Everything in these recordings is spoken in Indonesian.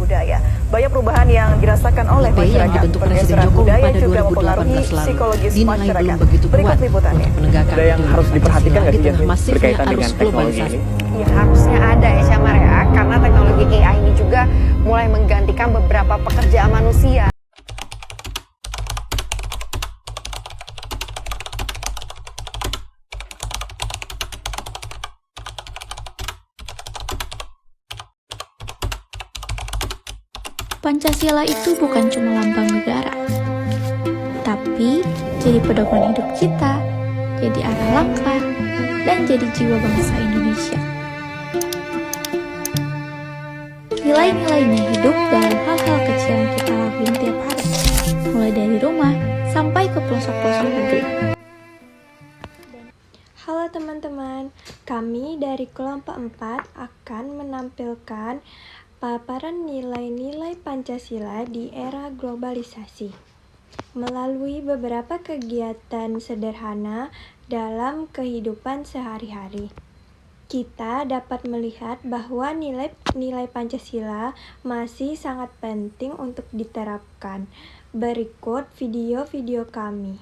budaya. Banyak perubahan yang dirasakan oleh masyarakat. Yang dibentuk Presiden Pergeseran Jokowi budaya pada juga 2018 mempengaruhi lalu psikologis dinilai masyarakat. belum begitu Berikut kuat liputannya. untuk penegakan Ada yang harus diperhatikan nggak sih, di tengah Jasmine, masifnya berkaitan arus dengan teknologi globalisasi. ini? Ya harusnya ada ya Syamar ya, karena teknologi AI ini juga mulai menggantikan beberapa pekerjaan manusia. Pancasila itu bukan cuma lambang negara, tapi jadi pedoman hidup kita, jadi arah langkah, dan jadi jiwa bangsa Indonesia. Nilai-nilainya hidup dalam hal-hal kecil yang kita lakuin tiap hari, mulai dari rumah sampai ke pelosok-pelosok negeri. Halo teman-teman, kami dari kelompok 4 akan menampilkan paparan nilai-nilai Pancasila di era globalisasi melalui beberapa kegiatan sederhana dalam kehidupan sehari-hari. Kita dapat melihat bahwa nilai-nilai Pancasila masih sangat penting untuk diterapkan. Berikut video-video kami.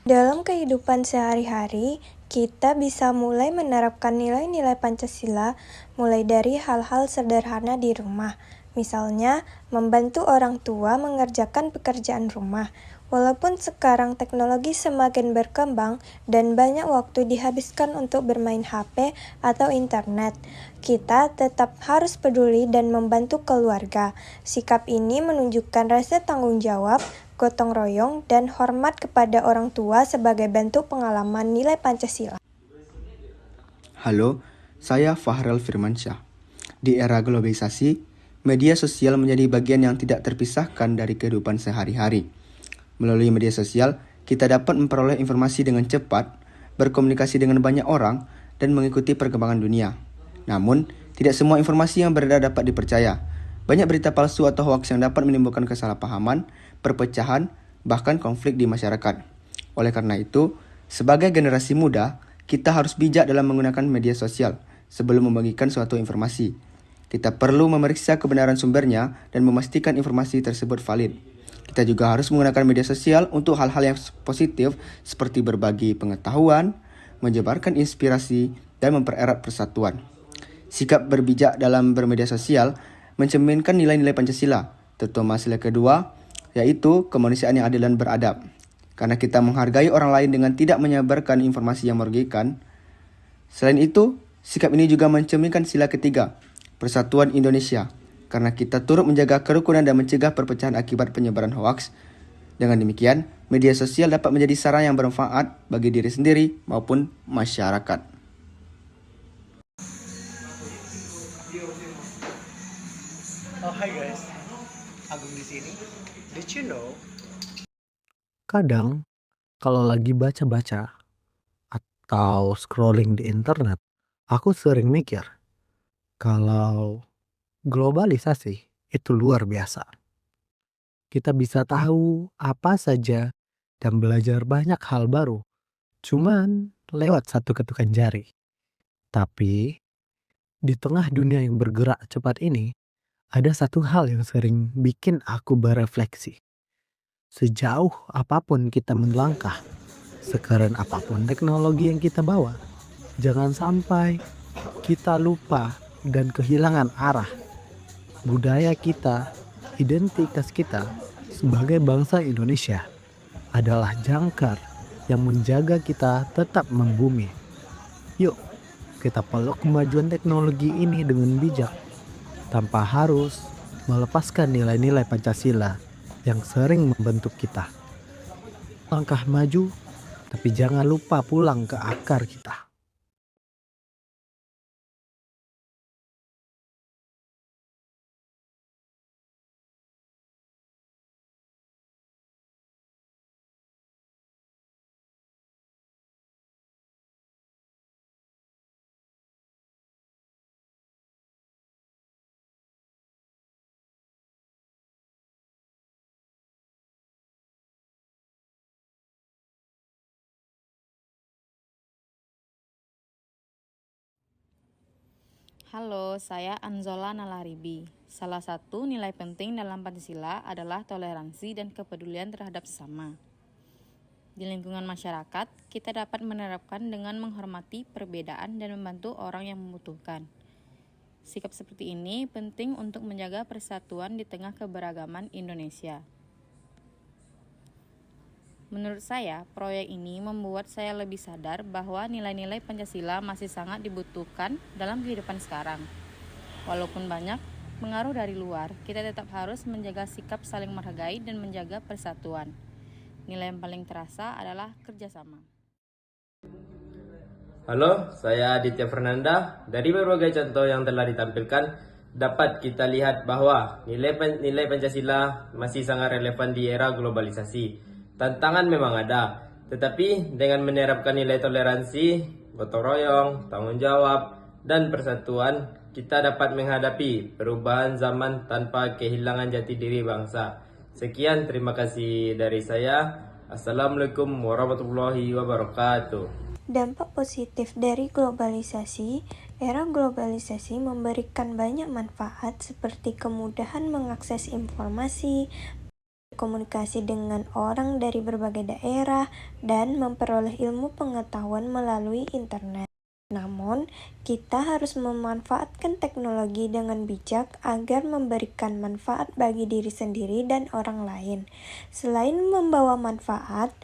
Dalam kehidupan sehari-hari, kita bisa mulai menerapkan nilai-nilai Pancasila mulai dari hal-hal sederhana di rumah. Misalnya, membantu orang tua mengerjakan pekerjaan rumah. Walaupun sekarang teknologi semakin berkembang dan banyak waktu dihabiskan untuk bermain HP atau internet, kita tetap harus peduli dan membantu keluarga. Sikap ini menunjukkan rasa tanggung jawab, gotong royong, dan hormat kepada orang tua sebagai bentuk pengalaman nilai Pancasila. Halo, saya Fahrel Firmansyah. Di era globalisasi, media sosial menjadi bagian yang tidak terpisahkan dari kehidupan sehari-hari. Melalui media sosial, kita dapat memperoleh informasi dengan cepat, berkomunikasi dengan banyak orang, dan mengikuti perkembangan dunia. Namun, tidak semua informasi yang beredar dapat dipercaya. Banyak berita palsu atau hoaks yang dapat menimbulkan kesalahpahaman, perpecahan, bahkan konflik di masyarakat. Oleh karena itu, sebagai generasi muda, kita harus bijak dalam menggunakan media sosial sebelum membagikan suatu informasi. Kita perlu memeriksa kebenaran sumbernya dan memastikan informasi tersebut valid. Kita juga harus menggunakan media sosial untuk hal-hal yang positif seperti berbagi pengetahuan, menyebarkan inspirasi, dan mempererat persatuan. Sikap berbijak dalam bermedia sosial mencerminkan nilai-nilai Pancasila, terutama sila kedua, yaitu kemanusiaan yang adil dan beradab. Karena kita menghargai orang lain dengan tidak menyebarkan informasi yang merugikan. Selain itu, sikap ini juga mencerminkan sila ketiga, persatuan Indonesia, karena kita turut menjaga kerukunan dan mencegah perpecahan akibat penyebaran hoaks. Dengan demikian, media sosial dapat menjadi sarana yang bermanfaat bagi diri sendiri maupun masyarakat. Oh hi guys, Agung di sini. Did you know? Kadang kalau lagi baca-baca atau scrolling di internet, aku sering mikir kalau globalisasi itu luar biasa. Kita bisa tahu apa saja dan belajar banyak hal baru, cuman lewat satu ketukan jari. Tapi di tengah dunia yang bergerak cepat ini, ada satu hal yang sering bikin aku berefleksi. Sejauh apapun kita melangkah, sekeren apapun teknologi yang kita bawa, jangan sampai kita lupa dan kehilangan arah. Budaya kita, identitas kita sebagai bangsa Indonesia adalah jangkar yang menjaga kita tetap membumi. Yuk, kita peluk kemajuan teknologi ini dengan bijak, tanpa harus melepaskan nilai-nilai Pancasila yang sering membentuk kita. Langkah maju, tapi jangan lupa pulang ke akar kita. Halo, saya Anzola Nalaribi. Salah satu nilai penting dalam Pancasila adalah toleransi dan kepedulian terhadap sesama. Di lingkungan masyarakat, kita dapat menerapkan dengan menghormati perbedaan dan membantu orang yang membutuhkan. Sikap seperti ini penting untuk menjaga persatuan di tengah keberagaman Indonesia. Menurut saya, proyek ini membuat saya lebih sadar bahwa nilai-nilai Pancasila masih sangat dibutuhkan dalam kehidupan sekarang. Walaupun banyak pengaruh dari luar, kita tetap harus menjaga sikap saling menghargai dan menjaga persatuan. Nilai yang paling terasa adalah kerjasama. Halo, saya Aditya Fernanda. Dari berbagai contoh yang telah ditampilkan, dapat kita lihat bahwa nilai Pancasila masih sangat relevan di era globalisasi. Tantangan memang ada, tetapi dengan menerapkan nilai toleransi, gotong royong, tanggung jawab, dan persatuan, kita dapat menghadapi perubahan zaman tanpa kehilangan jati diri bangsa. Sekian, terima kasih dari saya. Assalamualaikum warahmatullahi wabarakatuh. Dampak positif dari globalisasi, era globalisasi memberikan banyak manfaat seperti kemudahan mengakses informasi, komunikasi dengan orang dari berbagai daerah, dan memperoleh ilmu pengetahuan melalui internet. Namun, kita harus memanfaatkan teknologi dengan bijak agar memberikan manfaat bagi diri sendiri dan orang lain. Selain membawa manfaat,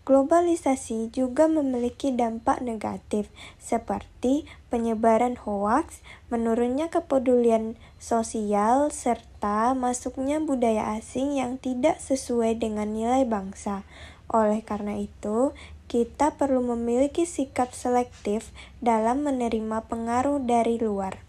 globalisasi juga memiliki dampak negatif, seperti penyebaran hoaks, menurunnya kepedulian sosial, serta masuknya budaya asing yang tidak sesuai dengan nilai bangsa. Oleh karena itu, kita perlu memiliki sikap selektif dalam menerima pengaruh dari luar.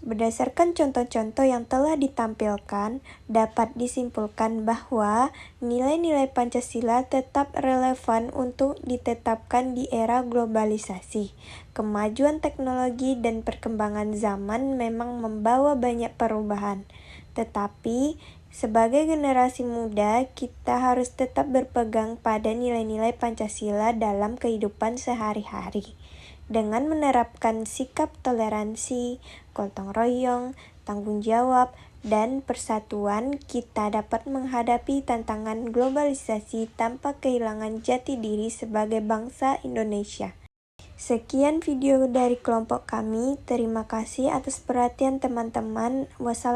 Berdasarkan contoh-contoh yang telah ditampilkan, dapat disimpulkan bahwa nilai-nilai Pancasila tetap relevan untuk ditetapkan di era globalisasi. Kemajuan teknologi dan perkembangan zaman memang membawa banyak perubahan, tetapi sebagai generasi muda, kita harus tetap berpegang pada nilai-nilai Pancasila dalam kehidupan sehari-hari. Dengan menerapkan sikap toleransi, gotong royong, tanggung jawab, dan persatuan, kita dapat menghadapi tantangan globalisasi tanpa kehilangan jati diri sebagai bangsa Indonesia. Sekian video dari kelompok kami. Terima kasih atas perhatian teman-teman. Wassalamualaikum.